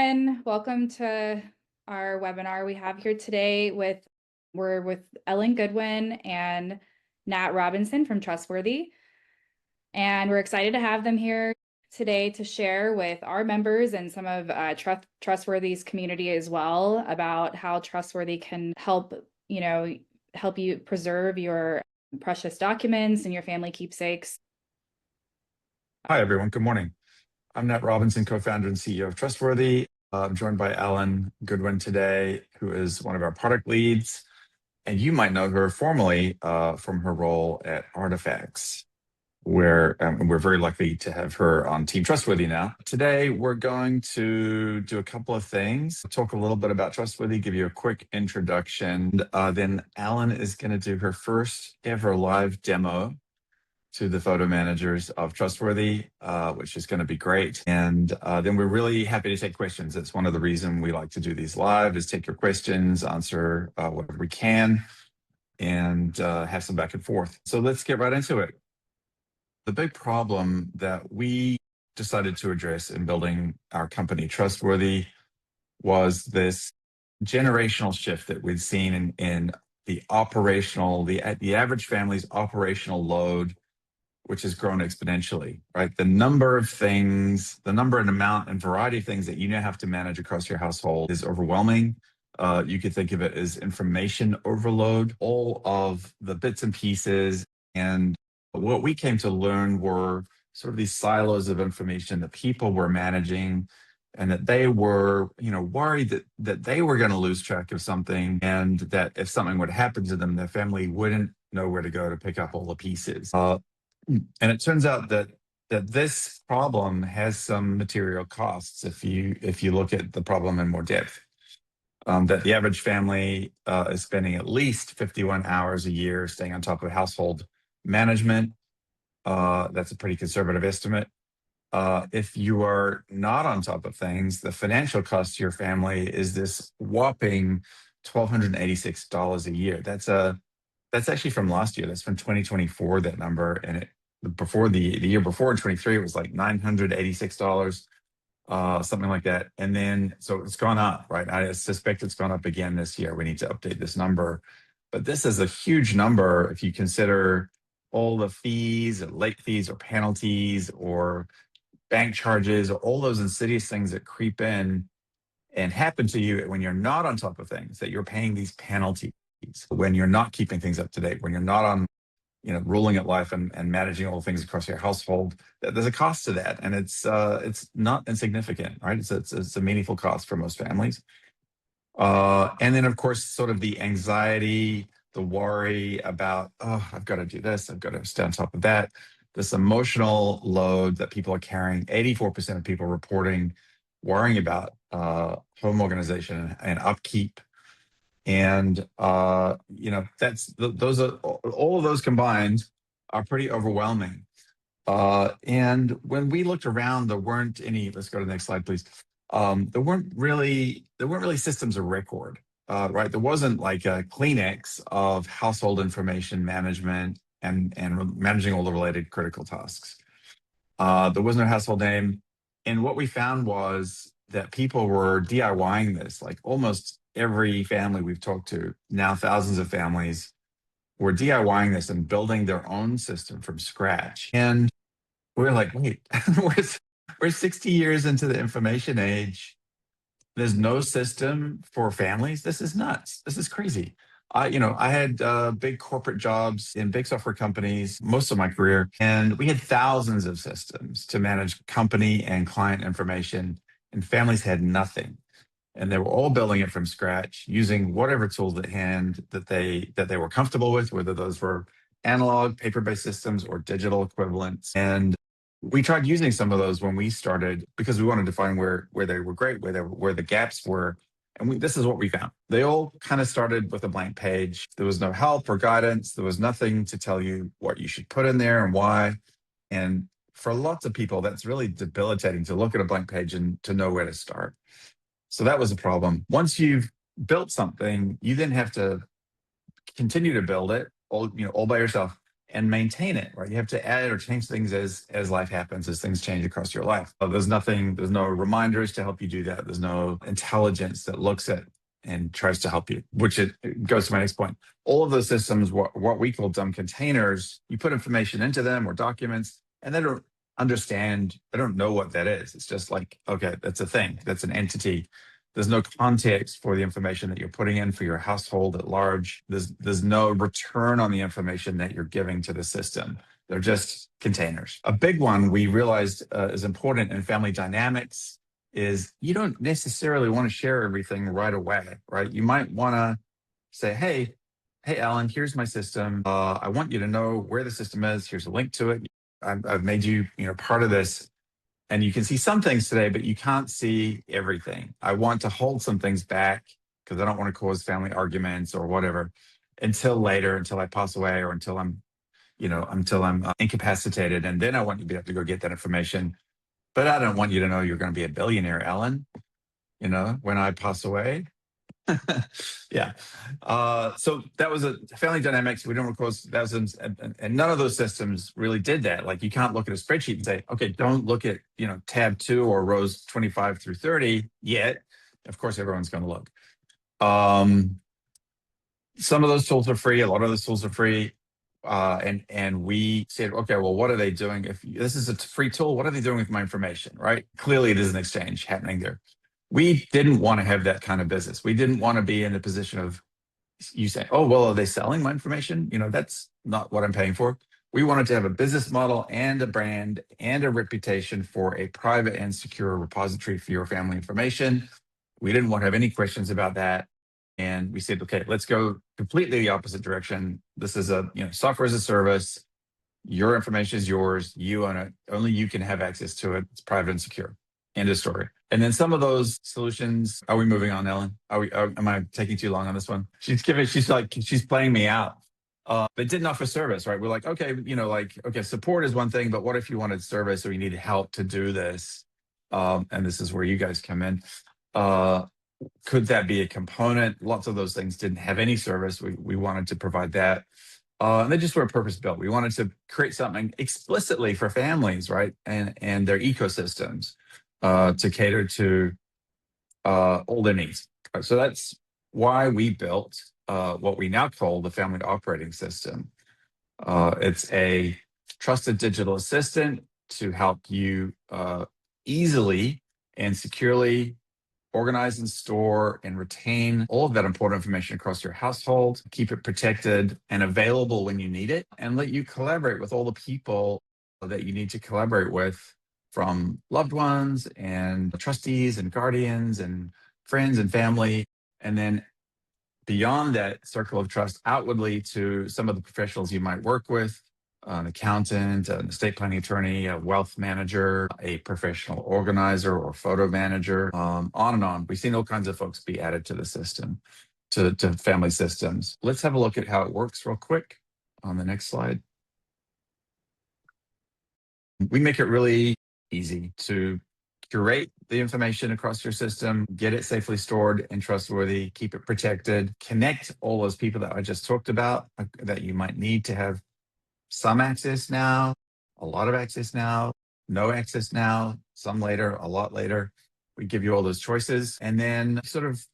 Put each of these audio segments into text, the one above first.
everyone. Welcome to our webinar we have here today we're with Ellen Goodwin and Nat Robinson from Trustworthy. And we're excited to have them here today to share with our members and some of Trustworthy's community as well about how Trustworthy can help you preserve your precious documents and your family keepsakes. Hi, everyone. Good morning. I'm Nat Robinson, co-founder and CEO of Trustworthy. I'm joined by Ellen Goodwin today, who is one of our product leads. And you might know her formally from her role at Artifacts, where we're very lucky to have her on Team Trustworthy now. Today, we're going to do a couple of things, talk a little bit about Trustworthy, give you a quick introduction. Then Ellen is going to do her first ever live demo to the photo managers of Trustworthy, which is going to be great. And then we're really happy to take questions. That's one of the reasons we like to do these live, is take your questions, answer whatever we can, and have some back and forth. So let's get right into it. The big problem that we decided to address in building our company Trustworthy was this generational shift that we'd seen in the average family's operational load, which has grown exponentially, right? The number of things, the number and amount and variety of things that you now have to manage across your household is overwhelming. You could think of it as information overload, all of the bits and pieces. And what we came to learn were sort of these silos of information that people were managing, and that they were, worried that they were going to lose track of something, and that if something would happen to them, their family wouldn't know where to go to pick up all the pieces. And it turns out that this problem has some material costs if you look at the problem in more depth. That the average family is spending at least 51 hours a year staying on top of household management. That's a pretty conservative estimate. If you are not on top of things, the financial cost to your family is this whopping $1,286 a year. That's actually from last year. That's from 2024, that number. And before the year before, in 23, it was like $986, something like that. And then, so it's gone up, right? I suspect it's gone up again this year. We need to update this number. But this is a huge number if you consider all the fees, or late fees, or penalties, or bank charges, or all those insidious things that creep in and happen to you when you're not on top of things, that you're paying these penalties when you're not keeping things up to date, when you're not on ruling at life and managing all things across your household. There's a cost to that, and it's not insignificant, right? It's a meaningful cost for most families. And then, of course, sort of the anxiety, the worry about, I've got to do this, I've got to stay on top of that. This emotional load that people are carrying. 84% of people reporting worrying about home organization and upkeep. And those are all of those combined are pretty overwhelming. And when we looked around, there weren't any. Let's go to the next slide, please. There weren't really systems of record, right? There wasn't like a Kleenex of household information management and managing all the related critical tasks. There was no household name, and what we found was that people were DIYing this. Like almost every family we've talked to, now thousands of families, were DIYing this and building their own system from scratch. And we're like, wait, we're 60 years into the information age. There's no system for families. This is nuts. This is crazy. I had big corporate jobs in big software companies most of my career, and we had thousands of systems to manage company and client information, and families had nothing. And they were all building it from scratch using whatever tools at hand that they were comfortable with, whether those were analog, paper-based systems or digital equivalents. And we tried using some of those when we started because we wanted to find where they were great, where the gaps were. And this is what we found. They all kind of started with a blank page. There was no help or guidance. There was nothing to tell you what you should put in there and why. And for lots of people, that's really debilitating to look at a blank page and to know where to start. So that was a problem. Once you've built something, you then have to continue to build it all by yourself and maintain it, right? You have to add or change things as life happens, as things change across your life. There's no reminders to help you do that. There's no intelligence that looks at and tries to help you, which it goes to my next point. All of those systems, what we call dumb containers, you put information into them or documents, and they don't understand, they don't know what that is. It's just like, okay, that's a thing, that's an entity. There's no context for the information that you're putting in for your household at large. There's no return on the information that you're giving to the system. They're just containers. A big one we realized is important in family dynamics is you don't necessarily want to share everything right away, right? You might want to say, hey, Alan, here's my system. I want you to know where the system is. Here's a link to it. I've made you, part of this. And you can see some things today, but you can't see everything. I want to hold some things back because I don't want to cause family arguments or whatever until later, until I pass away or until I'm incapacitated. And then I want you to be able to go get that information. But I don't want you to know you're going to be a billionaire, Alan, when I pass away. Yeah. So that was a family dynamics. We don't recall thousands, and none of those systems really did that. Like you can't look at a spreadsheet and say, okay, don't look at, tab 2 or rows 25 through 30 yet. Of course, everyone's going to look. Some of those tools are free. A lot of those tools are free. And we said, okay, well, what are they doing? If this is a free tool, what are they doing with my information, right? Clearly, there's an exchange happening there. We didn't want to have that kind of business. We didn't want to be in the position of you saying, oh, well, are they selling my information? That's not what I'm paying for. We wanted to have a business model and a brand and a reputation for a private and secure repository for your family information. We didn't want to have any questions about that. And we said, okay, let's go completely the opposite direction. This is a software as a service. Your information is yours. You own it. Only you can have access to it. It's private and secure. End of story. And then some of those solutions. Are we moving on, Ellen? Am I taking too long on this one? She's playing me out. They didn't offer service, right? We're like, okay, okay, support is one thing, but what if you wanted service or you needed help to do this? And this is where you guys come in. Could that be a component? Lots of those things didn't have any service. We wanted to provide that. And they just were purpose built. We wanted to create something explicitly for families, right? And their ecosystems to cater to all their needs. So that's why we built what we now call the Family Operating System. It's a trusted digital assistant to help you easily and securely organize and store and retain all of that important information across your household, keep it protected and available when you need it, and let you collaborate with all the people that you need to collaborate with, from loved ones and trustees and guardians and friends and family. And then beyond that circle of trust, outwardly to some of the professionals you might work with, an accountant, an estate planning attorney, a wealth manager, a professional organizer or photo manager, on and on. We've seen all kinds of folks be added to the system, to family systems. Let's have a look at how it works real quick on the next slide. We make it really easy to curate the information across your system, get it safely stored and trustworthy, keep it protected, connect all those people that I just talked about that you might need to have some access now, a lot of access now, no access now, some later, a lot later. We give you all those choices and then sort of,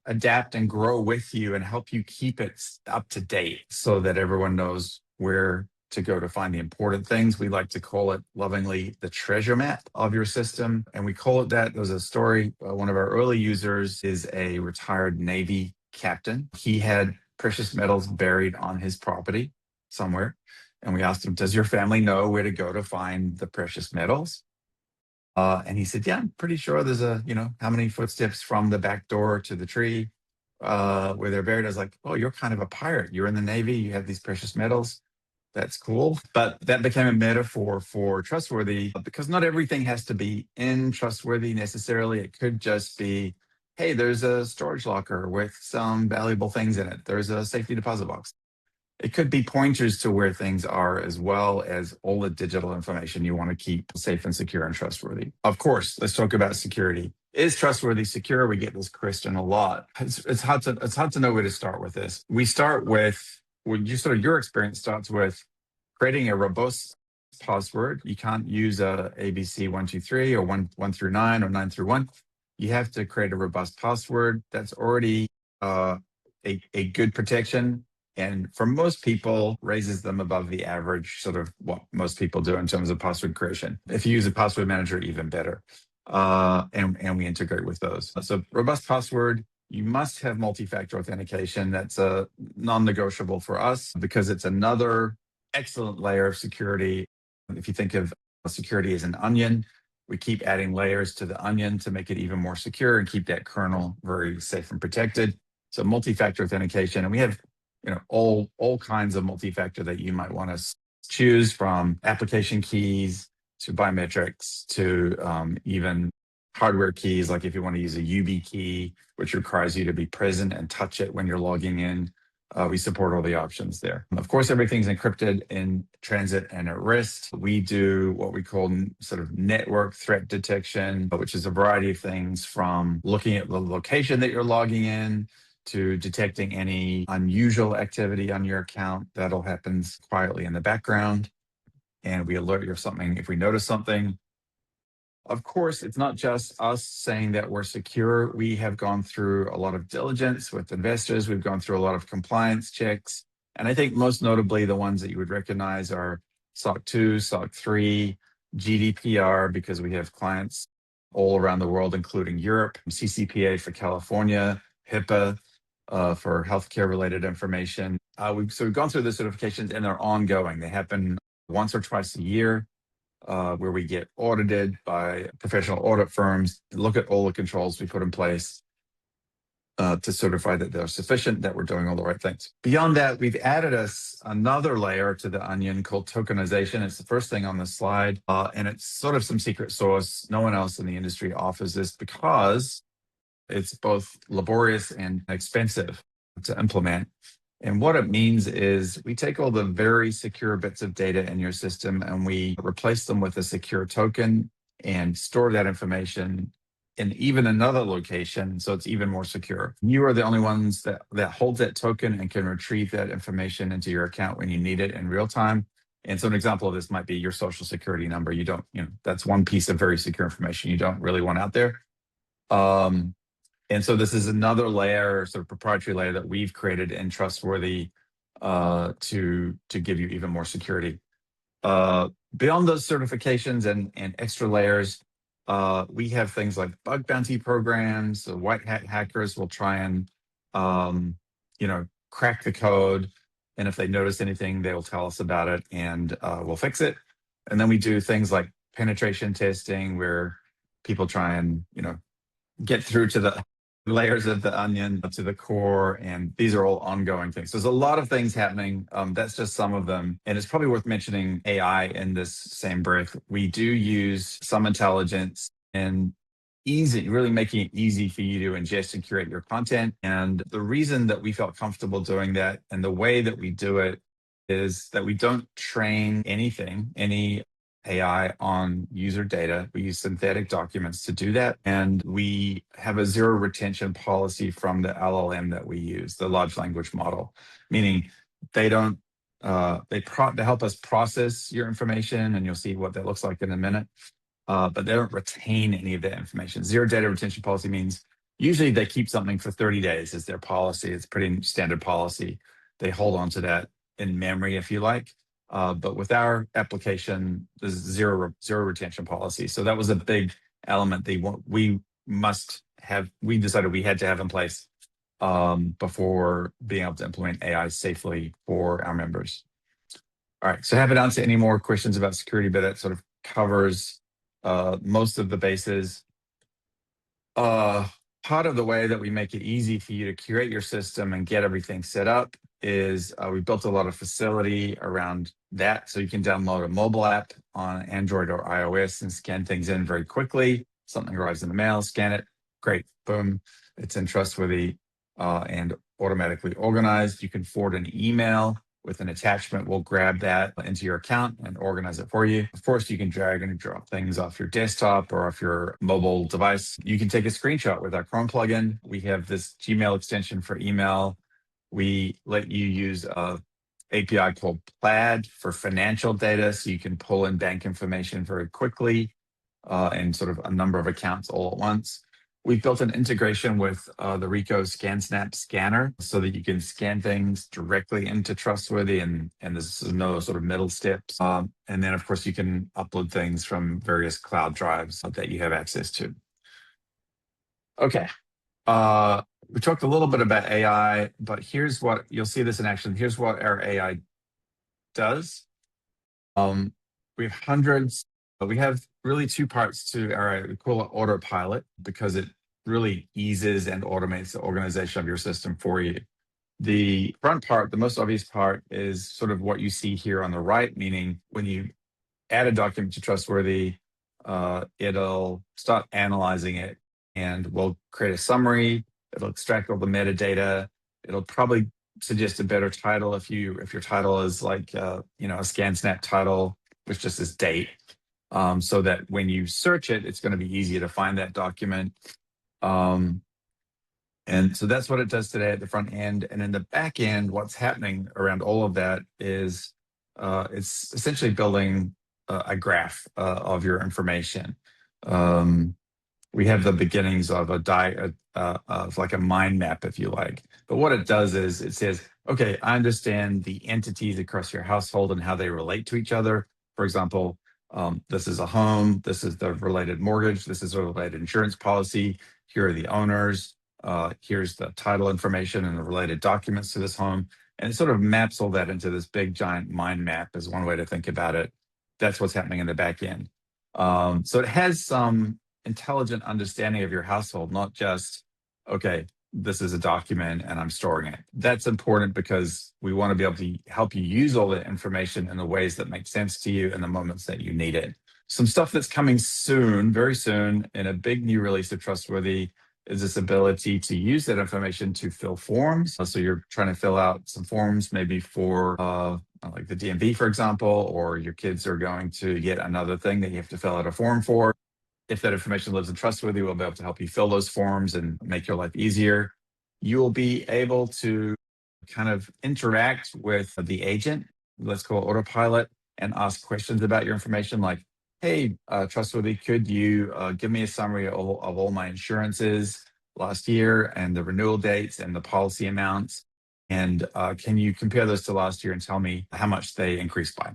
adapt and grow with you and help you keep it up to date so that everyone knows where to go to find the important things. We like to call it lovingly the treasure map of your system. And we call it that. There's a story. One of our early users is a retired Navy captain. He had precious metals buried on his property somewhere. And we asked him, does your family know where to go to find the precious metals? And he said, yeah, I'm pretty sure there's how many footsteps from the back door to the tree where they're buried. I was like, oh, you're kind of a pirate. You're in the Navy. You have these precious metals. That's cool. But that became a metaphor for trustworthy because not everything has to be in trustworthy necessarily. It could just be, hey, there's a storage locker with some valuable things in it. There's a safety deposit box. It could be pointers to where things are, as well as all the digital information you want to keep safe and secure and trustworthy. Of course, let's talk about security. Is trustworthy secure? We get this question a lot. It's hard to know where to start with this. We start with, your experience starts with, creating a robust password. You can't use a ABC123 or 1 through 9 or 9 through 1. You have to create a robust password that's already a good protection. And for most people, raises them above the average, sort of what most people do in terms of password creation. If you use a password manager, even better. And we integrate with those. So robust password, you must have multi-factor authentication. That's a non-negotiable for us because it's another excellent layer of security. If you think of security as an onion, we keep adding layers to the onion to make it even more secure and keep that kernel very safe and protected. So multi-factor authentication, and we have all kinds of multi-factor that you might want to choose, from application keys to biometrics to even hardware keys, like if you want to use a UB key, which requires you to be present and touch it when you're logging in. We support all the options there. Of course, everything's encrypted in transit and at rest. We do what we call sort of network threat detection, which is a variety of things, from looking at the location that you're logging in to detecting any unusual activity on your account. That'll happen quietly in the background, and we alert you if we notice something. Of course, it's not just us saying that we're secure. We have gone through a lot of diligence with investors. We've gone through a lot of compliance checks. And I think most notably, the ones that you would recognize are SOC 2, SOC 3, GDPR, because we have clients all around the world, including Europe, CCPA for California, HIPAA for healthcare related information. We've gone through the certifications, and they're ongoing. They happen once or twice a year. Where we get audited by professional audit firms, look at all the controls we put in place to certify that they're sufficient, that we're doing all the right things. Beyond that, we've added another layer to the onion called tokenization. It's the first thing on the slide, and it's sort of some secret sauce. No one else in the industry offers this because it's both laborious and expensive to implement. And what it means is we take all the very secure bits of data in your system and we replace them with a secure token and store that information in even another location, so it's even more secure. You are the only ones that hold that token and can retrieve that information into your account when you need it in real time. And so an example of this might be your social security number. That's one piece of very secure information you don't really want out there. And so this is another layer, sort of proprietary layer, that we've created in Trustworthy to give you even more security. Beyond those certifications and extra layers, we have things like bug bounty programs. So white hat hackers will try and crack the code, and if they notice anything, they will tell us about it, and we'll fix it. And then we do things like penetration testing, where people try and get through to the layers of the onion to the core, and these are all ongoing things. So there's a lot of things happening. That's just some of them. And it's probably worth mentioning AI in this same breath. We do use some intelligence and really making it easy for you to ingest and curate your content. And the reason that we felt comfortable doing that and the way that we do it is that we don't train any AI on user data. We use synthetic documents to do that. And we have a zero retention policy from the LLM that we use, the large language model, meaning they don't, they help us process your information, and you'll see what that looks like in a minute. But they don't retain any of that information. Zero data retention policy means usually they keep something for 30 days as their policy. It's pretty standard policy. They hold on to that in memory, if you like. But with our application, there's zero retention policy. So that was a big element we decided we had to have in place before being able to implement AI safely for our members. All right, so happy to answer any more questions about security, but that sort of covers most of the bases. Part of the way that we make it easy for you to curate your system and get everything set up is we built a lot of facility around that. So you can download a mobile app on Android or iOS and scan things in very quickly. Something arrives in the mail, scan it, great, boom, it's in Trustworthy and automatically organized. You can forward an email with an attachment. We'll grab that into your account and organize it for you. Of course, you can drag and drop things off your desktop or off your mobile device. You can take a screenshot with our Chrome plugin. We have this Gmail extension for email. We let you use API called Plaid for financial data, so you can pull in bank information very quickly and sort of a number of accounts all at once. We've built an integration with the Ricoh ScanSnap scanner so that you can scan things directly into Trustworthy, and there's no sort of middle steps. And then, of course, you can upload things from various cloud drives that you have access to. Okay. We talked a little bit about AI, but here's what you'll see this in action. Here's what our AI does. We have hundreds, but we have really two parts to our, we call it autopilot because it really eases and automates the organization of your system for you. The front part, the most obvious part, is sort of what you see here on the right, meaning when you add a document to Trustworthy, it'll start analyzing it and we'll create a summary. It'll extract all the metadata. It'll probably suggest a better title if your title is like a ScanSnap title, which just is date, so that when you search it, it's going to be easier to find that document. And so that's what it does today at the front end. And in the back end, what's happening around all of that is it's essentially building a graph of your information. We have the beginnings of of like a mind map, if you like. But what it does is it says, okay, I understand the entities across your household and how they relate to each other. For example, this is a home, this is the related mortgage, this is a related insurance policy, here are the owners, here's the title information and the related documents to this home. And it sort of maps all that into this big giant mind map is one way to think about it. That's what's happening in the back end. So it has some intelligent understanding of your household, not just, okay, this is a document and I'm storing it. That's important because we want to be able to help you use all the information in the ways that make sense to you in the moments that you need it. Some stuff that's coming soon, very soon, in a big new release of Trustworthy is this ability to use that information to fill forms. So you're trying to fill out some forms, maybe for like the DMV, for example, or your kids are going to get another thing that you have to fill out a form for. If that information lives in Trustworthy, we'll be able to help you fill those forms and make your life easier. You will be able to kind of interact with the agent, let's call it autopilot, and ask questions about your information like, hey, Trustworthy, could you give me a summary of all my insurances last year and the renewal dates and the policy amounts? And can you compare those to last year and tell me how much they increased by?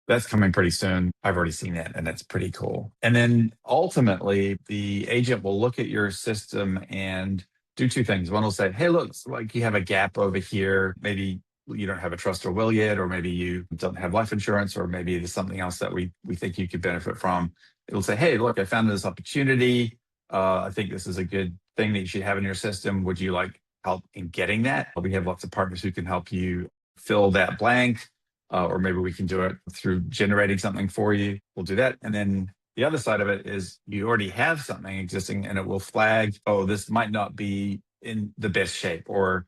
That's coming pretty soon. I've already seen it and it's pretty cool. And then ultimately, the agent will look at your system and do two things. One will say, hey, looks like you have a gap over here. Maybe you don't have a trust or will yet, or maybe you don't have life insurance, or maybe there's something else that we think you could benefit from. It'll say, hey, look, I found this opportunity. I think this is a good thing that you should have in your system. Would you like help in getting that? We have lots of partners who can help you fill that blank. Or maybe we can do it through generating something for you. We'll do that. And then the other side of it is you already have something existing and it will flag, oh, this might not be in the best shape, or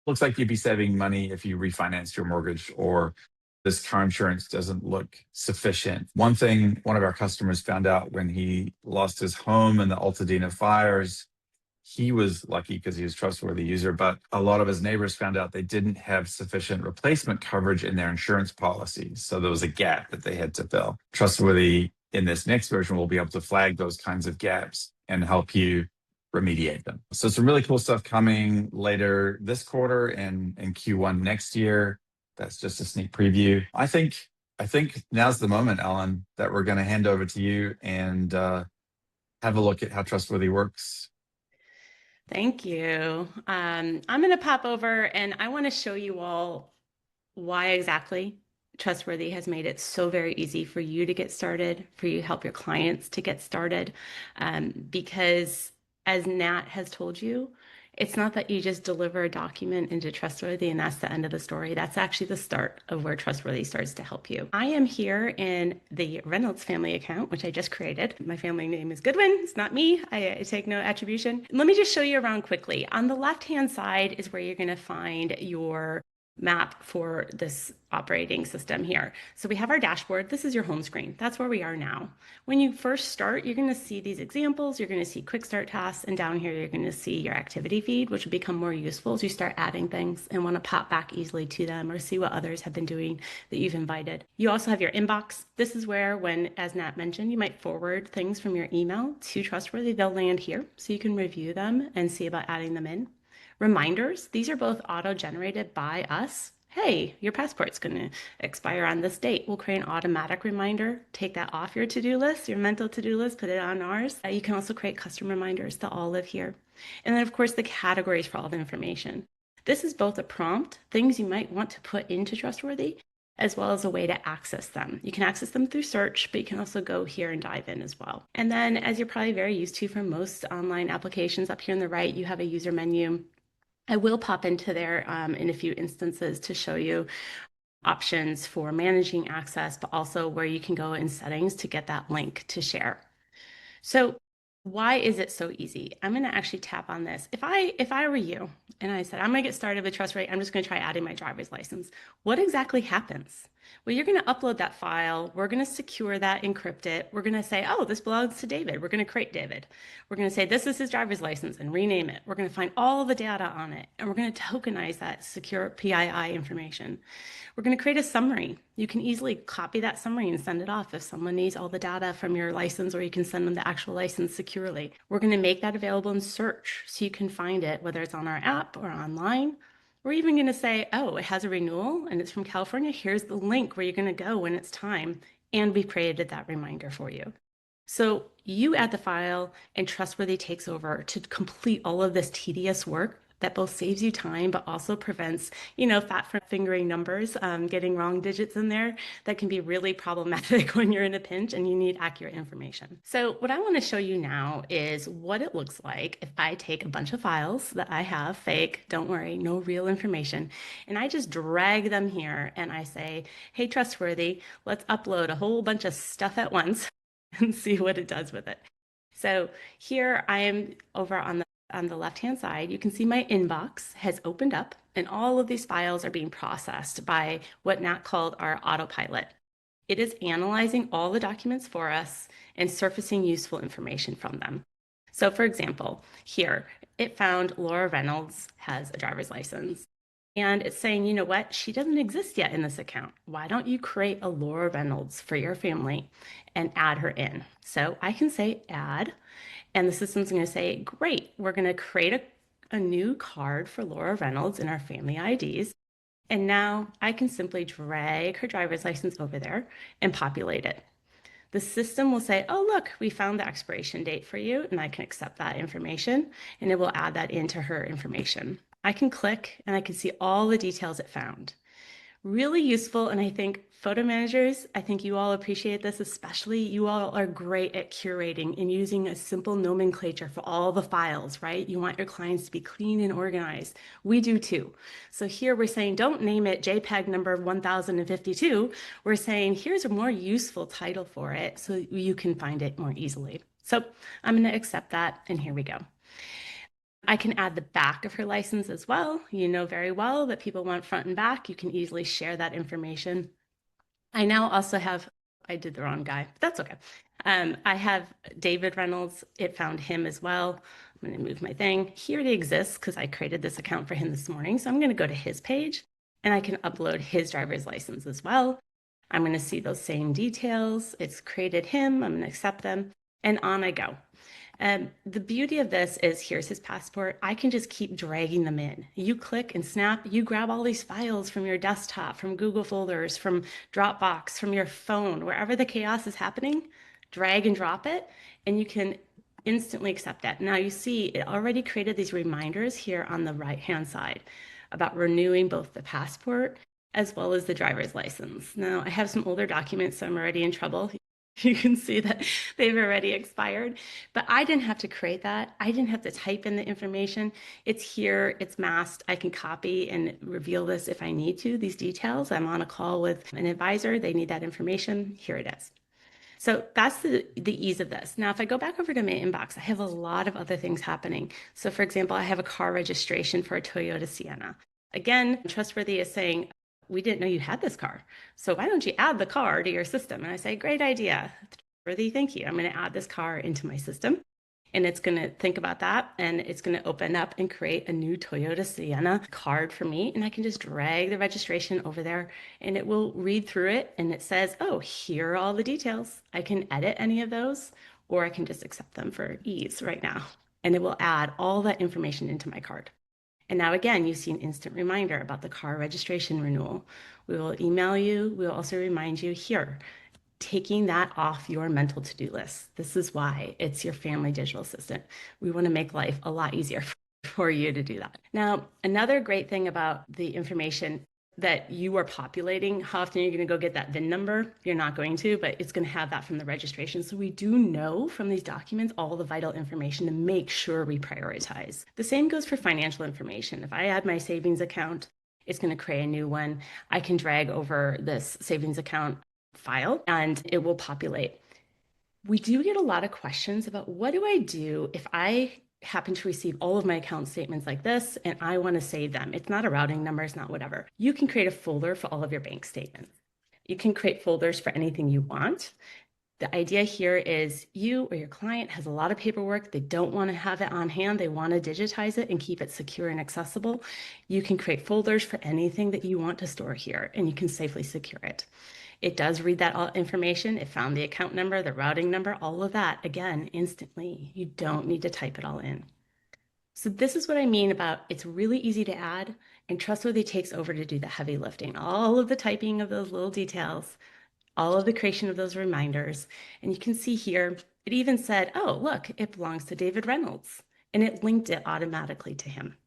looks like you'd be saving money if you refinanced your mortgage, or this car insurance doesn't look sufficient. One thing one of our customers found out when he lost his home in the Altadena fires, he was lucky because he was a trustworthy user, but a lot of his neighbors found out they didn't have sufficient replacement coverage in their insurance policies. So there was a gap that they had to fill. Trustworthy in this next version will be able to flag those kinds of gaps and help you remediate them. So some really cool stuff coming later this quarter and in Q1 next year. That's just a sneak preview. I think now's the moment, Alan, that we're going to hand over to you and have a look at how Trustworthy works. Thank you. I'm going to pop over and I want to show you all why exactly Trustworthy has made it so very easy for you to get started, for you to help your clients to get started. Because as Nat has told you, it's not that you just deliver a document into Trustworthy and that's the end of the story. That's actually the start of where Trustworthy starts to help you. I am here in the Reynolds family account, which I just created. My family name is Goodwin. It's not me. I take no attribution. Let me just show you around quickly. On the left-hand side is where you're going to find your map for this operating system here. So we have our dashboard. This is your home screen. That's where we are now. When you first start, you're going to see these examples. You're going to see quick start tasks. And down here, you're going to see your activity feed, which will become more useful as you start adding things and want to pop back easily to them or see what others have been doing that you've invited. You also have your inbox. This is where, when, as Nat mentioned, you might forward things from your email to Trustworthy. They'll land here so you can review them and see about adding them in. Reminders, these are both auto-generated by us. Hey, your passport's going to expire on this date. We'll create an automatic reminder. Take that off your to-do list, your mental to-do list, put it on ours. You can also create custom reminders that all live here. And then, of course, the categories for all the information. This is both a prompt, things you might want to put into Trustworthy, as well as a way to access them. You can access them through search, but you can also go here and dive in as well. And then, as you're probably very used to from most online applications, up here on the right, you have a user menu. I will pop into there in a few instances to show you options for managing access, but also where you can go in settings to get that link to share. So why is it so easy? I'm going to actually tap on this. If I were you and I said, I'm going to get started with Trustworthy, I'm just going to try adding my driver's license, what exactly happens? Well, you're going to upload that file. We're going to secure that, encrypt it. We're going to say, oh, this belongs to David. We're going to create David. We're going to say, this is his driver's license and rename it. We're going to find all the data on it. And we're going to tokenize that secure PII information. We're going to create a summary. You can easily copy that summary and send it off if someone needs all the data from your license, or you can send them the actual license securely. We're going to make that available in search so you can find it, whether it's on our app or online. We're even going to say, oh, it has a renewal and it's from California. Here's the link where you're going to go when it's time. And we've created that reminder for you. So you add the file and Trustworthy takes over to complete all of this tedious work that both saves you time, but also prevents, fat from fingering numbers, getting wrong digits in there. That can be really problematic when you're in a pinch and you need accurate information. So what I want to show you now is what it looks like if I take a bunch of files that I have, fake, don't worry, no real information, and I just drag them here and I say, hey, Trustworthy, let's upload a whole bunch of stuff at once and see what it does with it. So here I am over on the left-hand side. You can see my inbox has opened up and all of these files are being processed by what Nat called our autopilot. It is analyzing all the documents for us and surfacing useful information from them. So for example, here it found Laura Reynolds has a driver's license. And it's saying, you know what, she doesn't exist yet in this account. Why don't you create a Laura Reynolds for your family and add her in? So I can say add, and the system's going to say, great, we're going to create a new card for Laura Reynolds in our family IDs. And now I can simply drag her driver's license over there and populate it. The system will say, oh, look, we found the expiration date for you, and I can accept that information, and it will add that into her information. I can click and I can see all the details it found. Really useful, and I think photo managers, I think you all appreciate this, especially you all are great at curating and using a simple nomenclature for all the files, right? You want your clients to be clean and organized. We do too. So here we're saying, don't name it JPEG number 1052. We're saying, here's a more useful title for it so you can find it more easily. So I'm going to accept that, and here we go. I can add the back of her license as well. You know very well that people want front and back. You can easily share that information. I now also have, I did the wrong guy, but that's okay. I have David Reynolds. It found him as well. I'm going to move my thing. He already exists because I created this account for him this morning. So I'm going to go to his page and I can upload his driver's license as well. I'm going to see those same details. It's created him. I'm going to accept them, and on I go. The beauty of this is, here's his passport. I can just keep dragging them in. You click and snap, you grab all these files from your desktop, from Google folders, from Dropbox, from your phone, wherever the chaos is happening, drag and drop it, and you can instantly accept that. Now you see it already created these reminders here on the right-hand side about renewing both the passport as well as the driver's license. Now I have some older documents, so I'm already in trouble. You can see that they've already expired, but I didn't have to create that. I didn't have to type in the information. It's here, it's masked. I can copy and reveal this if I need to, these details. I'm on a call with an advisor. They need that information. Here it is. So that's the ease of this. Now, if I go back over to my inbox, I have a lot of other things happening. So for example, I have a car registration for a Toyota Sienna. Again, Trustworthy is saying, we didn't know you had this car. So why don't you add the car to your system? And I say, great idea. Trustworthy, thank you. I'm going to add this car into my system. And it's going to think about that, and it's going to open up and create a new Toyota Sienna card for me. And I can just drag the registration over there, and it will read through it. And it says, oh, here are all the details. I can edit any of those, or I can just accept them for ease right now. And it will add all that information into my card. And now again, you see an instant reminder about the car registration renewal. We will email you. We will also remind you here, taking that off your mental to-do list. This is why it's your family digital assistant. We want to make life a lot easier for you to do that. Now, another great thing about the information that you are populating, how often you're going to go get that VIN number? You're not going to, but it's going to have that from the registration. So we do know from these documents all the vital information to make sure we prioritize. The same goes for financial information. If I add my savings account, it's going to create a new one. I can drag over this savings account file and it will populate. We do get a lot of questions about what do I do if I happen to receive all of my account statements like this and I want to save them. It's not a routing number, it's not whatever. You can create a folder for all of your bank statements. You can create folders for anything you want. The idea here is you or your client has a lot of paperwork. They don't want to have it on hand. They want to digitize it and keep it secure and accessible. You can create folders for anything that you want to store here, and you can safely secure it. It does read that information. It found the account number, the routing number, all of that, again, instantly. You don't need to type it all in. So this is what I mean about it's really easy to add, and Trustworthy takes over to do the heavy lifting, all of the typing of those little details, all of the creation of those reminders. And you can see here, it even said, oh, look, it belongs to David Reynolds, and it linked it automatically to him.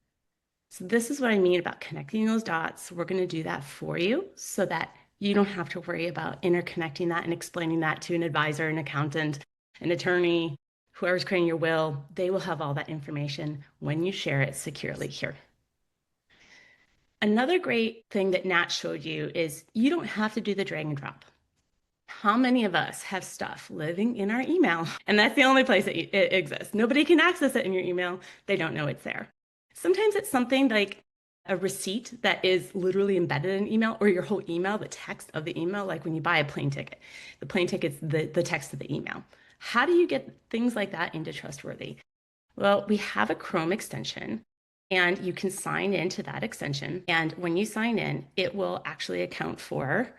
So this is what I mean about connecting those dots. We're going to do that for you so that you don't have to worry about interconnecting that and explaining that to an advisor, an accountant, an attorney, whoever's creating your will. They will have all that information when you share it securely here. Another great thing that Nat showed you is you don't have to do the drag and drop. How many of us have stuff living in our email? And that's the only place that it exists. Nobody can access it in your email. They don't know it's there. Sometimes it's something like a receipt that is literally embedded in email, or your whole email, the text of the email, like when you buy a plane ticket. The plane ticket's the text of the email. How do you get things like that into Trustworthy? Well, we have a Chrome extension, and you can sign into that extension. And when you sign in, it will actually account for,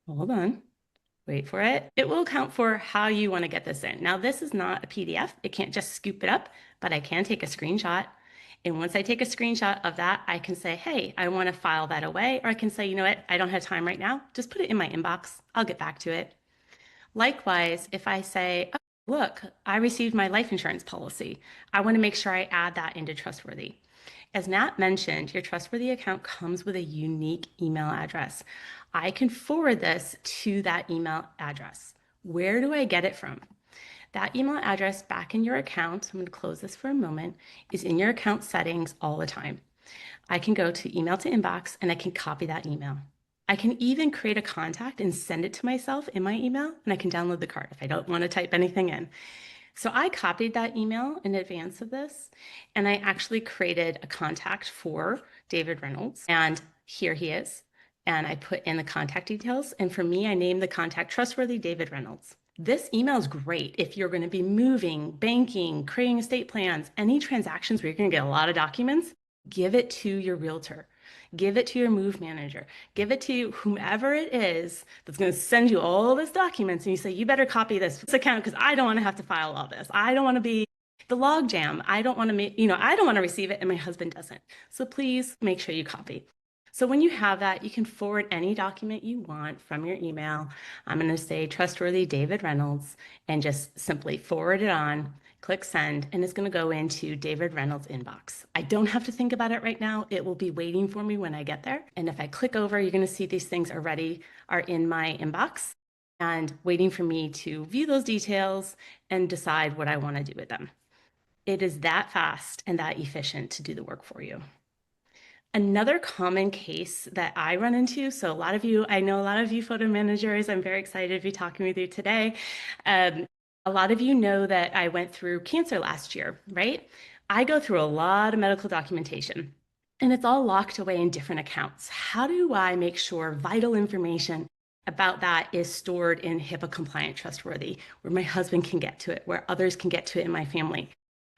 hold on, wait for it. It will account for how you want to get this in. Now, this is not a PDF. It can't just scoop it up, but I can take a screenshot. And once I take a screenshot of that, I can say, hey, I want to file that away. Or I can say, you know what, I don't have time right now. Just put it in my inbox. I'll get back to it. Likewise, if I say, oh, look, I received my life insurance policy. I want to make sure I add that into Trustworthy. As Nat mentioned, your Trustworthy account comes with a unique email address. I can forward this to that email address. Where do I get it from? That email address back in your account, I'm going to close this for a moment, is in your account settings all the time. I can go to email to inbox and I can copy that email. I can even create a contact and send it to myself in my email, and I can download the card if I don't want to type anything in. So I copied that email in advance of this, and I actually created a contact for David Reynolds, and here he is. And I put in the contact details, and for me, I named the contact Trustworthy David Reynolds. This email is great if you're going to be moving, banking, creating estate plans, any transactions where you're going to get a lot of documents. Give it to your realtor. Give it to your move manager. Give it to whomever it is that's going to send you all these documents. And you say, you better copy this account because I don't want to have to file all this. I don't want to be the log jam. I don't want to, I don't want to receive it and my husband doesn't. So please make sure you copy. So when you have that, you can forward any document you want from your email. I'm going to say Trustworthy David Reynolds and just simply forward it on, click send, and it's going to go into David Reynolds' inbox. I don't have to think about it right now. It will be waiting for me when I get there. And if I click over, you're going to see these things are in my inbox and waiting for me to view those details and decide what I want to do with them. It is that fast and that efficient to do the work for you. Another common case that I run into, so I know a lot of you photo managers, I'm very excited to be talking with you today. A lot of you know that I went through cancer last year, right? I go through a lot of medical documentation. and it's all locked away in different accounts. How do I make sure vital information about that is stored in HIPAA compliant Trustworthy, where my husband can get to it, where others can get to it in my family?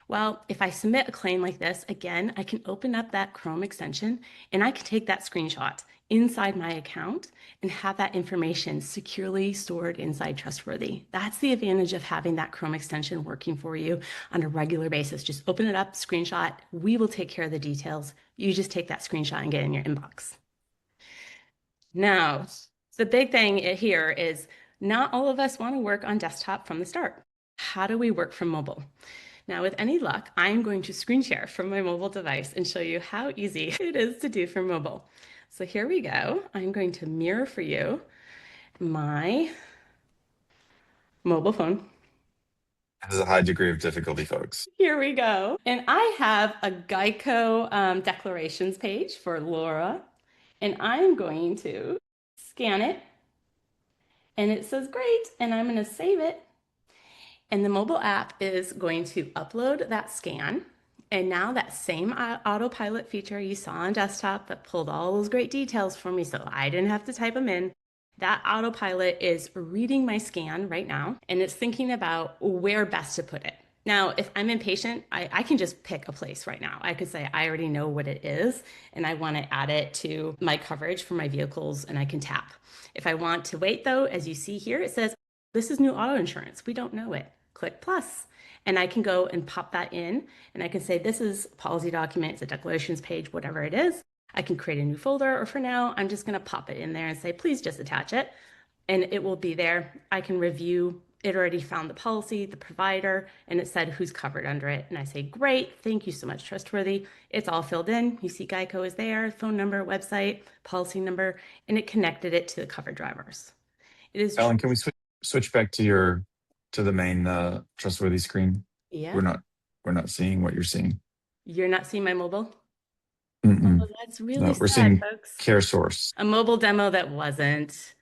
Well, if I submit a claim like this, again, I can open up that Chrome extension and I can take that screenshot inside my account and have that information securely stored inside Trustworthy. That's the advantage of having that Chrome extension working for you on a regular basis. Just open it up, screenshot. We will take care of the details. You just take that screenshot and get it in your inbox. Now, the big thing here is not all of us want to work on desktop from the start. How do we work from mobile? Now, with any luck, I'm going to screen share from my mobile device and show you how easy it is to do from mobile. So here we go. I'm going to mirror for you my mobile phone. There's a high degree of difficulty, folks. Here we go. And I have a Geico declarations page for Laura. And I'm going to scan it. And it says great. And I'm going to save it. And the mobile app is going to upload that scan. And now that same autopilot feature you saw on desktop that pulled all those great details for me so I didn't have to type them in, that autopilot is reading my scan right now, and it's thinking about where best to put it. Now, if I'm impatient, I can just pick a place right now. I could say, I already know what it is, and I want to add it to my coverage for my vehicles, and I can tap. If I want to wait though, as you see here, it says, this is new auto insurance. We don't know it. Click plus. And I can go and pop that in, and I can say, this is policy document, it's a declarations page, whatever it is. I can create a new folder, or for now, I'm just gonna pop it in there and say, please just attach it. And it will be there. I can review, it already found the policy, the provider, and it said who's covered under it. And I say, great, thank you so much, Trustworthy. It's all filled in. You see Geico is there, phone number, website, policy number, and it connected it to the covered drivers. It is. Ellen, can we switch back to the main Trustworthy screen? Yeah. We're not seeing what you're seeing. You're not seeing my mobile? Mm-mm. Oh, that's really No, sad, we're seeing folks. Care Source. A mobile demo that wasn't.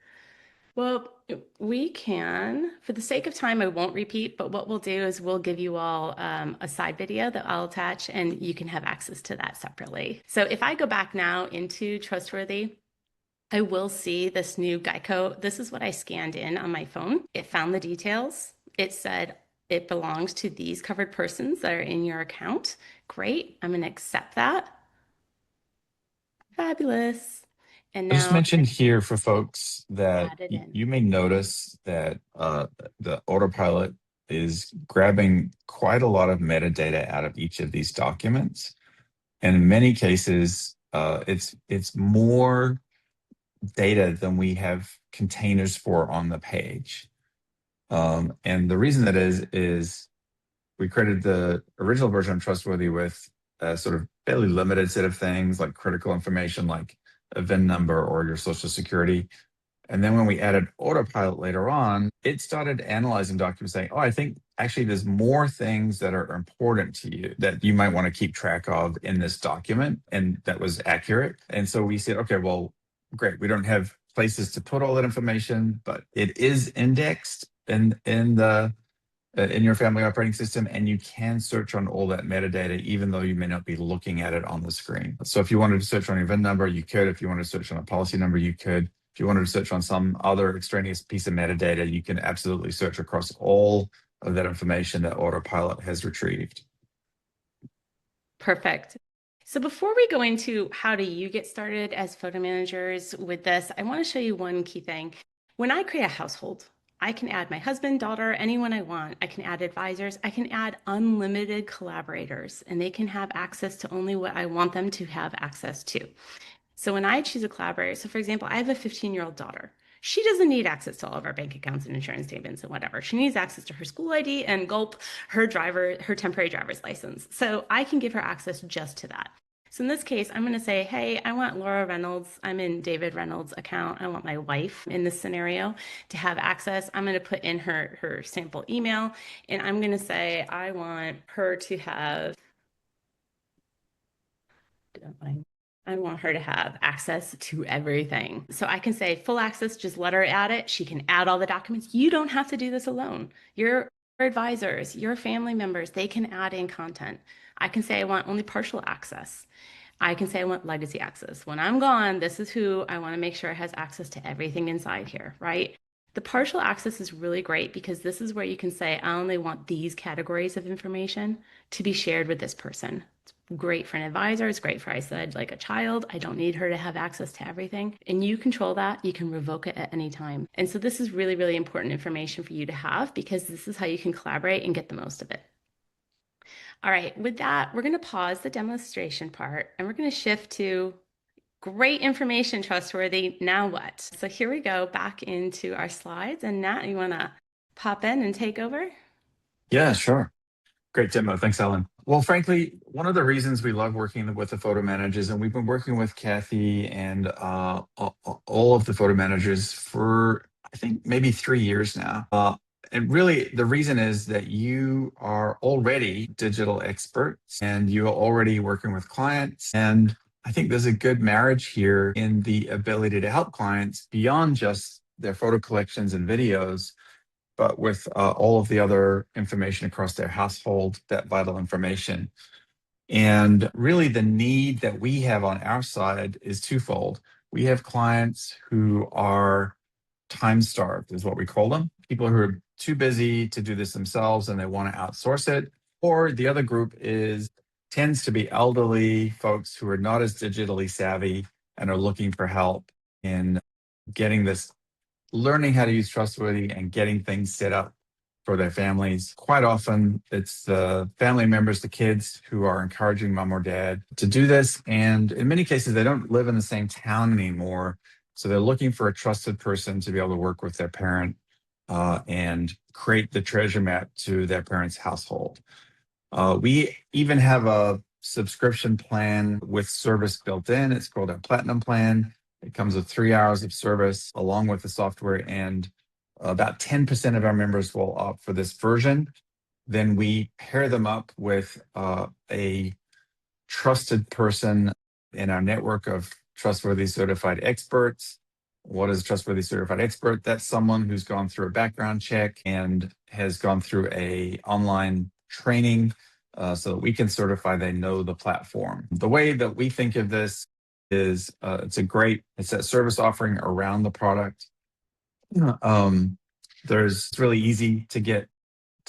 Well, we can, for the sake of time, I won't repeat, but what we'll do is we'll give you all a side video that I'll attach, and you can have access to that separately. So if I go back now into Trustworthy, I will see this new Geico. This is what I scanned in on my phone. It found the details. It said it belongs to these covered persons that are in your account. Great. I'm going to accept that. Fabulous. And I just now mentioned here for folks that add it in. you may notice that the autopilot is grabbing quite a lot of metadata out of each of these documents. And in many cases, it's more data than we have containers for on the page. And the reason that is we created the original version of Trustworthy with a sort of fairly limited set of things like critical information like a VIN number or your social security. And then when we added autopilot later on, it started analyzing documents saying, oh, I think actually there's more things that are important to you that you might want to keep track of in this document. And that was accurate. And so we said, okay, well, great. We don't have places to put all that information, but it is indexed in your family operating system, and you can search on all that metadata, even though you may not be looking at it on the screen. So if you wanted to search on your VIN number, you could. If you wanted to search on a policy number, you could. If you wanted to search on some other extraneous piece of metadata, you can absolutely search across all of that information that Autopilot has retrieved. Perfect. So before we go into how do you get started as photo managers with this, I want to show you one key thing. When I create a household, I can add my husband, daughter, anyone I want. I can add advisors. I can add unlimited collaborators, and they can have access to only what I want them to have access to. So when I choose a collaborator, so for example, I have a 15-year-old daughter. She doesn't need access to all of our bank accounts and insurance statements and whatever. She needs access to her school ID and gulp, her temporary driver's license. So I can give her access just to that. So in this case, I'm going to say, hey, I want Laura Reynolds. I'm in David Reynolds' account. I want my wife in this scenario to have access. I'm going to put in her sample email, and I'm going to say, I want her to have, I want her to have access to everything. So I can say full access, just let her add it. She can add all the documents. You don't have to do this alone. Your advisors, your family members, they can add in content. I can say I want only partial access. I can say I want legacy access. When I'm gone, this is who I want to make sure has access to everything inside here, right? The partial access is really great because this is where you can say, I only want these categories of information to be shared with this person. It's great for an advisor. It's great for, I said, like a child. I don't need her to have access to everything. And you control that. You can revoke it at any time. And so this is really, really important information for you to have because this is how you can collaborate and get the most of it. All right, with that, we're going to pause the demonstration part and we're going to shift to great information, Trustworthy. Now what? So here we go back into our slides. And Nat, you want to pop in and take over? Yeah, sure. Great demo. Thanks, Ellen. Well, frankly, one of the reasons we love working with the photo managers, and we've been working with Kathy and all of the photo managers for, I think, maybe 3 years now. And really, the reason is that you are already digital experts and you are already working with clients. And I think there's a good marriage here in the ability to help clients beyond just their photo collections and videos, but with all of the other information across their household, that vital information. And really, the need that we have on our side is twofold. We have clients who are time starved, is what we call them. People who are too busy to do this themselves and they want to outsource it. Or the other group tends to be elderly folks who are not as digitally savvy and are looking for help in getting this, learning how to use Trustworthy and getting things set up for their families. Quite often, it's the family members, the kids, who are encouraging mom or dad to do this. And in many cases, they don't live in the same town anymore. So they're looking for a trusted person to be able to work with their parent and create the treasure map to their parent's household. We even have a subscription plan with service built in. It's called our Platinum plan. It comes with 3 hours of service along with the software, and about 10% of our members will opt for this version. Then we pair them up with a trusted person in our network of Trustworthy certified experts. What is a Trustworthy certified expert? That's someone who's gone through a background check and has gone through a online training so that we can certify they know the platform. The way that we think of this is it's a service offering around the product. It's really easy to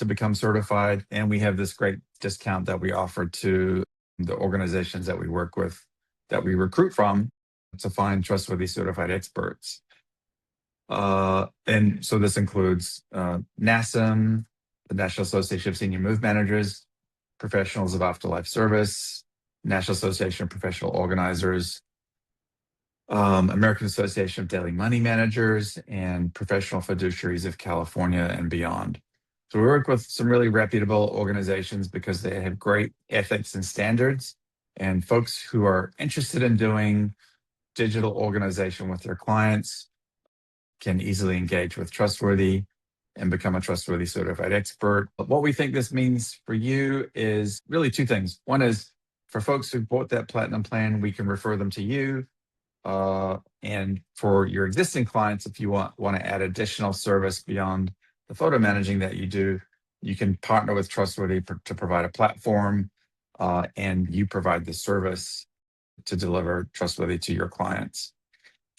become certified, and we have this great discount that we offer to the organizations that we work with, that we recruit from, to find Trustworthy certified experts. And so this includes NASM, the National Association of Senior Move Managers, Professionals of Afterlife Service, National Association of Professional Organizers, American Association of Daily Money Managers, and Professional Fiduciaries of California and beyond. So we work with some really reputable organizations because they have great ethics and standards, and folks who are interested in doing digital organization with their clients can easily engage with Trustworthy and become a Trustworthy certified expert. But what we think this means for you is really two things. One is, for folks who bought that Platinum plan, we can refer them to you. And for your existing clients, if you want to add additional service beyond the photo managing that you do, you can partner with Trustworthy to provide a platform, and you provide the service to deliver Trustworthy to your clients.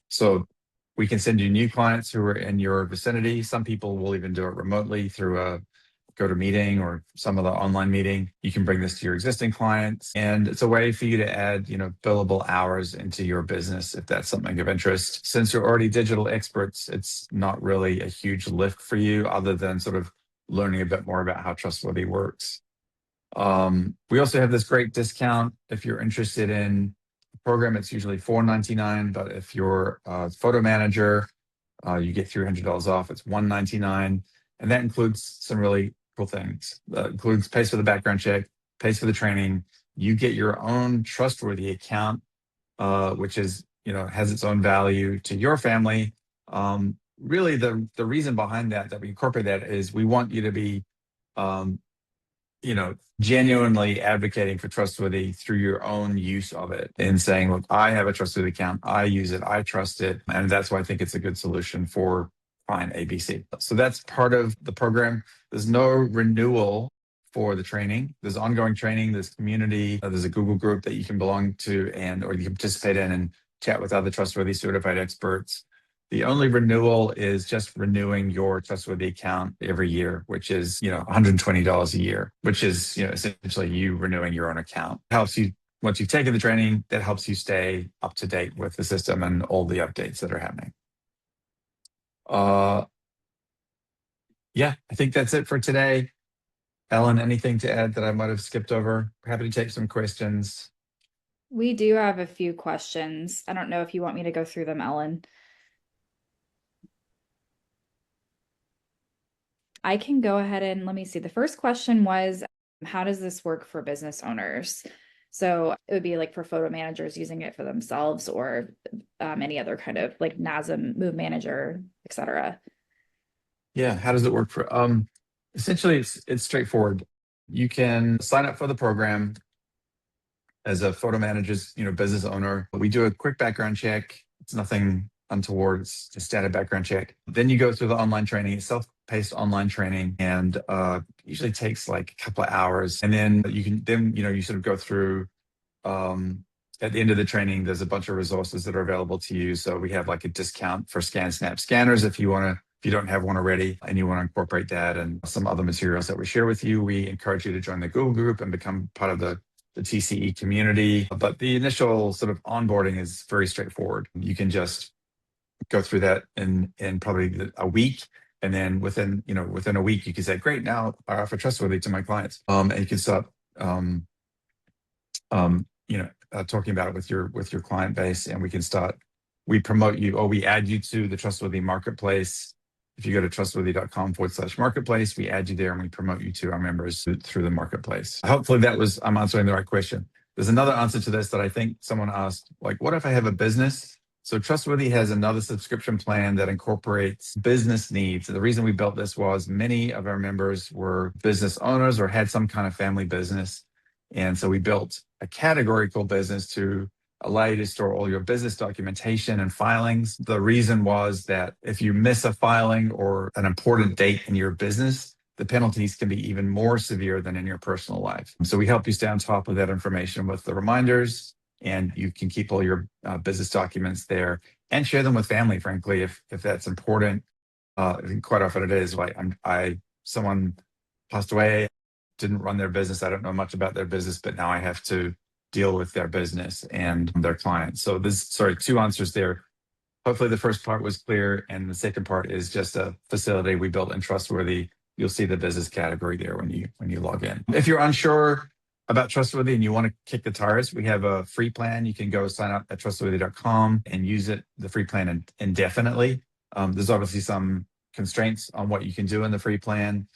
So we can send you new clients who are in your vicinity. Some people will even do it remotely through a GoToMeeting or some other online meeting. You can bring this to your existing clients, and it's a way for you to add, billable hours into your business if that's something of interest. Since you're already digital experts, it's not really a huge lift for you other than sort of learning a bit more about how Trustworthy works. We also have this great discount if you're interested in the program. It's usually $4.99, but if you're a photo manager, you get $300 off. It's $199, and that includes some really cool things. Includes pays for the background check, pays for the training. You get your own Trustworthy account, which is has its own value to your family. Really, the reason behind that we incorporate that is we want you to be genuinely advocating for Trustworthy through your own use of it and saying, look, I have a Trustworthy account, I use it, I trust it. And that's why I think it's a good solution for client ABC. So that's part of the program. There's no renewal for the training. There's ongoing training, there's community, there's a Google group that you can belong to or you can participate in and chat with other Trustworthy certified experts. The only renewal is just renewing your Trustworthy account every year, which is, $120 a year, which is, essentially you renewing your own account. It helps you, once you've taken the training, that helps you stay up to date with the system and all the updates that are happening. Yeah, I think that's it for today. Ellen, anything to add that I might have skipped over? Happy to take some questions. We do have a few questions. I don't know if you want me to go through them, Ellen. I can go ahead and let me see. The first question was, how does this work for business owners? So it would be like for photo managers using it for themselves or any other kind of like NASM, Move Manager, etc. Yeah, how does it work for? Essentially, it's straightforward. You can sign up for the program as a photo manager's, business owner. We do a quick background check. It's nothing untoward. It's a standard background check. Then you go through the online training, self-paced online training, and usually takes like a couple of hours. And then you sort of go through. At the end of the training, there's a bunch of resources that are available to you. So we have like a discount for ScanSnap scanners if you don't have one already and you want to incorporate that and some other materials that we share with you. We encourage you to join the Google group and become part of the TCE community. But the initial sort of onboarding is very straightforward. You can just go through that in probably a week. And then within a week, you can say, great, now I offer Trustworthy to my clients. And you can start, talking about it with your client base, and we promote you, or we add you to the Trustworthy marketplace. If you go to trustworthy.com/marketplace, we add you there and we promote you to our members through the marketplace. Hopefully I'm answering the right question. There's another answer to this that I think someone asked, like, what if I have a business? So Trustworthy has another subscription plan that incorporates business needs. The reason we built this was many of our members were business owners or had some kind of family business. And so we built a categorical business to allow you to store all your business documentation and filings. The reason was that if you miss a filing or an important date in your business, the penalties can be even more severe than in your personal life. So we help you stay on top of that information with the reminders, and you can keep all your business documents there and share them with family, frankly, if that's important. Quite often it is. Like someone passed away, didn't run their business. I don't know much about their business, but now I have to deal with their business and their clients. So two answers there. Hopefully the first part was clear. And the second part is just a facility we built in Trustworthy. You'll see the business category there when you log in. If you're unsure about Trustworthy and you want to kick the tires, we have a free plan. You can go sign up at trustworthy.com and use the free plan indefinitely. There's obviously some constraints on what you can do in the free plan.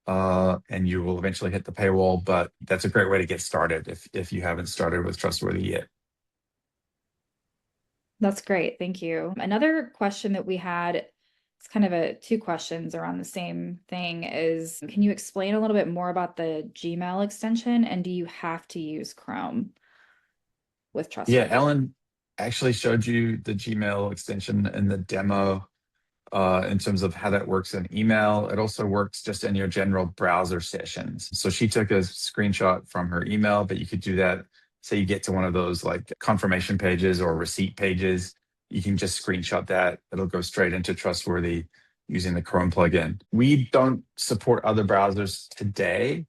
And you will eventually hit the paywall, but that's a great way to get started if you haven't started with Trustworthy yet. That's great. Thank you. Another question that we had, it's kind of two questions around the same thing, is can you explain a little bit more about the Gmail extension, and do you have to use Chrome with Trustworthy? Yeah, Ellen actually showed you the Gmail extension in the demo. In terms of how that works in email. It also works just in your general browser sessions. So she took a screenshot from her email, but you could do that. Say you get to one of those like confirmation pages or receipt pages, you can just screenshot that. It'll go straight into Trustworthy using the Chrome plugin. We don't support other browsers today.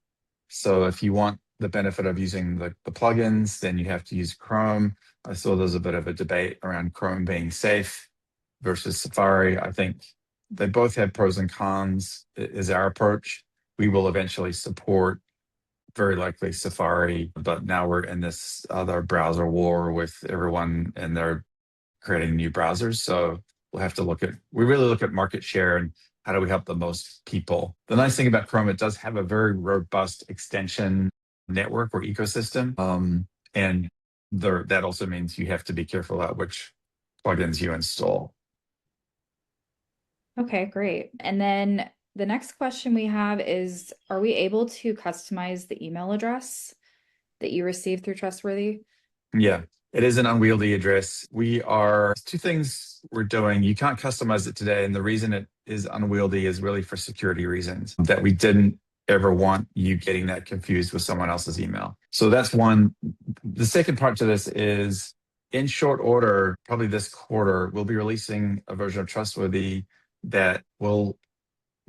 So if you want the benefit of using the plugins, then you have to use Chrome. I saw there's a bit of a debate around Chrome being safe versus Safari. I think they both have pros and cons, is our approach. We will eventually support, very likely, Safari, but now we're in this other browser war with everyone and they're creating new browsers. So we really look at market share and how do we help the most people. The nice thing about Chrome, it does have a very robust extension network or ecosystem. And that also means you have to be careful about which plugins you install. Okay, great. And then the next question we have is, are we able to customize the email address that you receive through Trustworthy? Yeah, it is an unwieldy address. Two things we're doing. You can't customize it today. And the reason it is unwieldy is really for security reasons, that we didn't ever want you getting that confused with someone else's email. So that's one. The second part to this is, in short order, probably this quarter, we'll be releasing a version of Trustworthy that will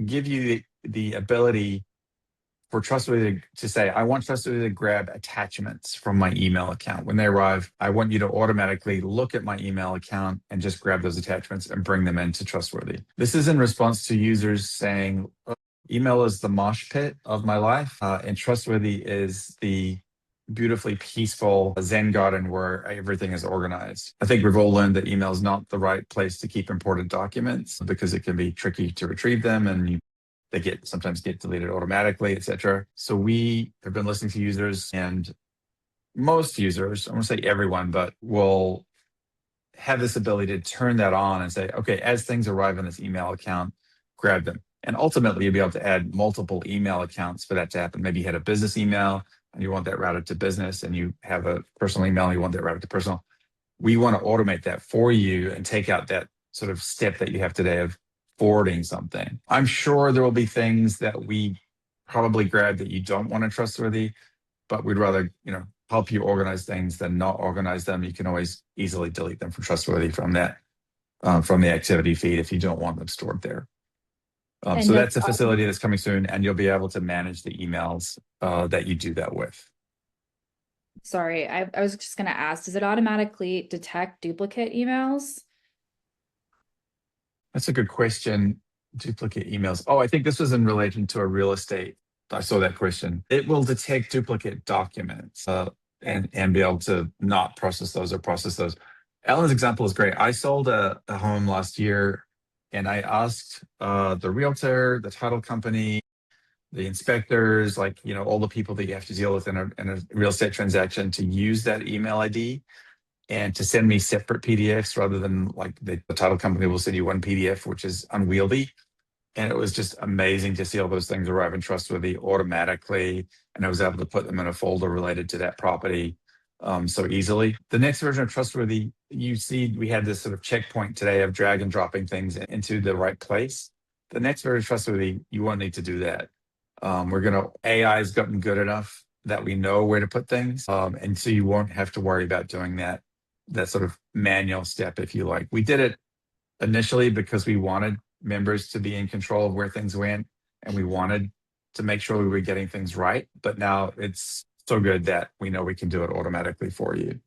give you the ability for Trustworthy to say, I want Trustworthy to grab attachments from my email account. When they arrive, I want you to automatically look at my email account and just grab those attachments and bring them into Trustworthy. This is in response to users saying, email is the mosh pit of my life, and Trustworthy is the beautifully peaceful Zen garden where everything is organized. I think we've all learned that email is not the right place to keep important documents because it can be tricky to retrieve them, and they sometimes get deleted automatically, etc. So we have been listening to users, and most users, I won't say everyone, but will have this ability to turn that on and say, okay, as things arrive in this email account, grab them. And ultimately, you'll be able to add multiple email accounts for that to happen. Maybe you had a business email and you want that routed to business, and you have a personal email and you want that routed to personal. We want to automate that for you and take out that sort of step that you have today of forwarding something. I'm sure there will be things that we probably grab that you don't want to Trustworthy, but we'd rather, help you organize things than not organize them. You can always easily delete them from Trustworthy from that, from the activity feed if you don't want them stored there. So that's a facility that's coming soon, and you'll be able to manage the emails that you do that with. Sorry, I was just going to ask, does it automatically detect duplicate emails? That's a good question. Duplicate emails. Oh, I think this was in relation to a real estate. I saw that question. It will detect duplicate documents and be able to not process those or process those. Alan's example is great. I sold a home last year, and I asked the realtor, the title company, the inspectors, all the people that you have to deal with in a real estate transaction to use that email ID and to send me separate PDFs rather than the title company will send you one PDF, which is unwieldy. And it was just amazing to see all those things arrive in Trustworthy automatically. And I was able to put them in a folder related to that property so easily. The next version of Trustworthy, you see, we had this sort of checkpoint today of drag and dropping things into the right place. The next version of Trustworthy, you won't need to do that. AI has gotten good enough that we know where to put things. And so you won't have to worry about doing that sort of manual step, if you like. We did it initially because we wanted members to be in control of where things went, and we wanted to make sure we were getting things right. But now it's so good that we know we can do it automatically for you.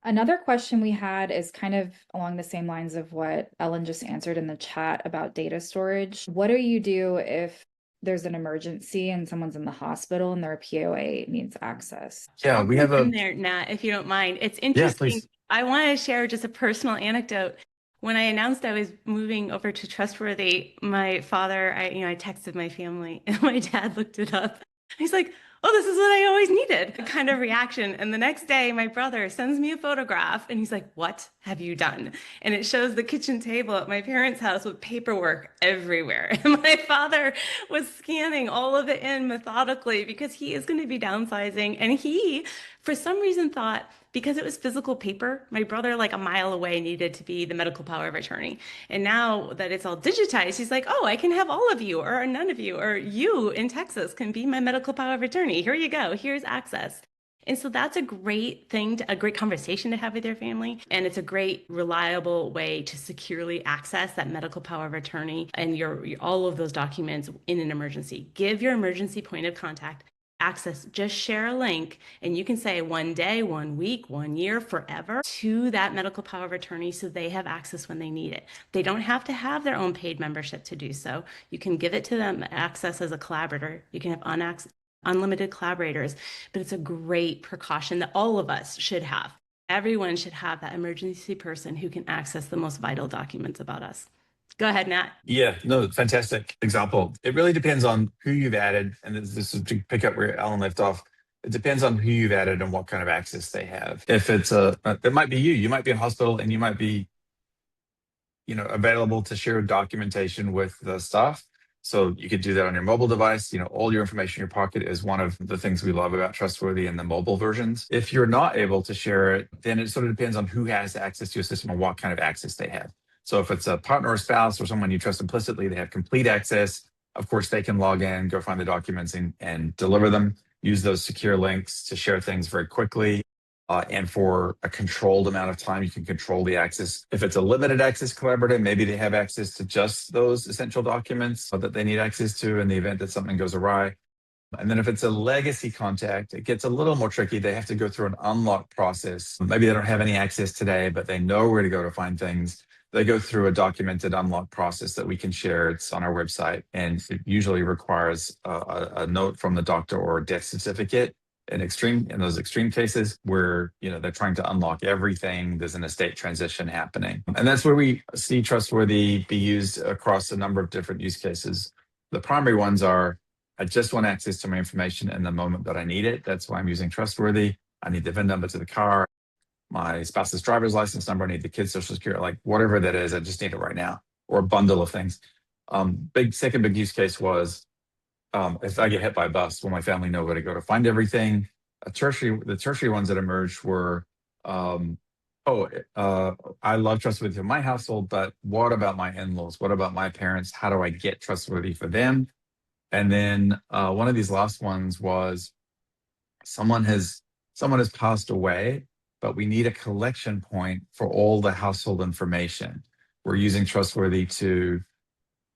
Another question we had is kind of along the same lines of what Ellen just answered in the chat about data storage. What do you do if there's an emergency and someone's in the hospital and their POA needs access? Yeah, we have in there, Nat, if you don't mind. It's interesting. Yeah, I want to share just a personal anecdote. When I announced I was moving over to Trustworthy, my father, I texted my family, and my dad looked it up. He's like, oh, this is what I always needed, kind of reaction. And the next day, my brother sends me a photograph, and he's like, what have you done? And it shows the kitchen table at my parents' house with paperwork everywhere. And my father was scanning all of it in methodically because he is going to be downsizing. And he, for some reason, thought, because it was physical paper, my brother, like a mile away, needed to be the medical power of attorney. And now that it's all digitized, he's like, oh, I can have all of you or none of you, or you in Texas can be my medical power of attorney. Here you go. Here's access. And so that's a great thing, a great conversation to have with your family. And it's a great, reliable way to securely access that medical power of attorney and all of those documents in an emergency. Give your emergency point of contact access. Just share a link, and you can say 1 day, 1 week, 1 year, forever to that medical power of attorney so they have access when they need it. They don't have to have their own paid membership to do so. You can give it to them access as a collaborator. You can have unlimited collaborators, but it's a great precaution that all of us should have. Everyone should have that emergency person who can access the most vital documents about us. Go ahead, Nat. Yeah, no, fantastic example. It really depends on who you've added. And this is to pick up where Alan left off. It depends on who you've added and what kind of access they have. If it's it might be you might be in hospital and you might be, available to share documentation with the staff. So you could do that on your mobile device. All your information in your pocket is one of the things we love about Trustworthy and the mobile versions. If you're not able to share it, then it sort of depends on who has access to your system and what kind of access they have. So if it's a partner or spouse or someone you trust implicitly, they have complete access. Of course, they can log in, go find the documents and deliver them. Use those secure links to share things very quickly. And for a controlled amount of time, you can control the access. If it's a limited access collaborative, maybe they have access to just those essential documents that they need access to in the event that something goes awry. And then if it's a legacy contact, it gets a little more tricky. They have to go through an unlock process. Maybe they don't have any access today, but they know where to go to find things. They go through a documented unlock process that we can share. It's on our website, and it usually requires a note from the doctor or a death certificate. In those extreme cases where they're trying to unlock everything, there's an estate transition happening, and that's where we see Trustworthy be used across a number of different use cases. The primary ones are, I just want access to my information in the moment that I need it. That's why I'm using Trustworthy. I need the VIN number to the car, my spouse's driver's license number, I need the kid's social security, like whatever that is, I just need it right now, or a bundle of things. Second big use case was, if I get hit by a bus, will my family know where to go to find everything? The tertiary ones that emerged were, I love Trustworthy for my household, but what about my in-laws? What about my parents? How do I get Trustworthy for them? And then one of these last ones was, someone has passed away, but we need a collection point for all the household information. We're using Trustworthy to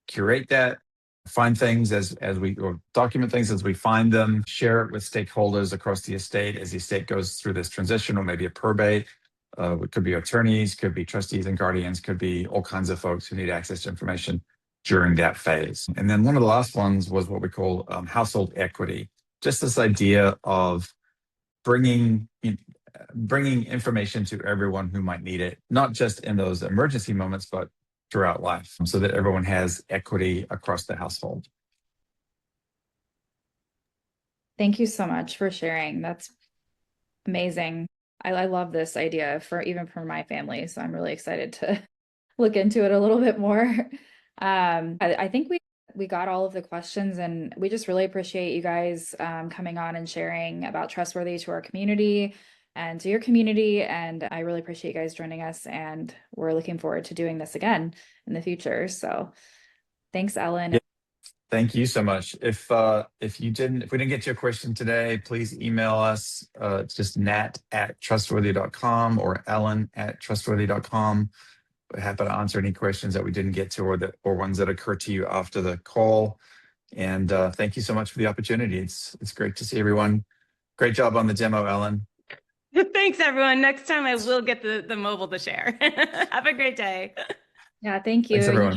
curate that, find things or document things as we find them, share it with stakeholders across the estate as the estate goes through this transition, or maybe a probate. It could be attorneys, could be trustees and guardians, could be all kinds of folks who need access to information during that phase. And then one of the last ones was what we call household equity. Just this idea of bringing information to everyone who might need it, not just in those emergency moments, but throughout life, so that everyone has equity across the household. Thank you so much for sharing. That's amazing. I love this idea even for my family. So I'm really excited to look into it a little bit more. I think we got all of the questions, and we just really appreciate you guys coming on and sharing about Trustworthy to our community and to your community. And I really appreciate you guys joining us, and we're looking forward to doing this again in the future. So thanks, Ellen. Yeah. Thank you so much. If we didn't get to your question today, please email us. It's just nat@trustworthy.com or ellen@trustworthy.com. We're happy to answer any questions that we didn't get to, or ones that occur to you after the call. And thank you so much for the opportunity. It's great to see everyone. Great job on the demo, Ellen. Thanks, everyone. Next time I will get the mobile to share. Have a great day. Yeah, thank you. Thanks, everyone.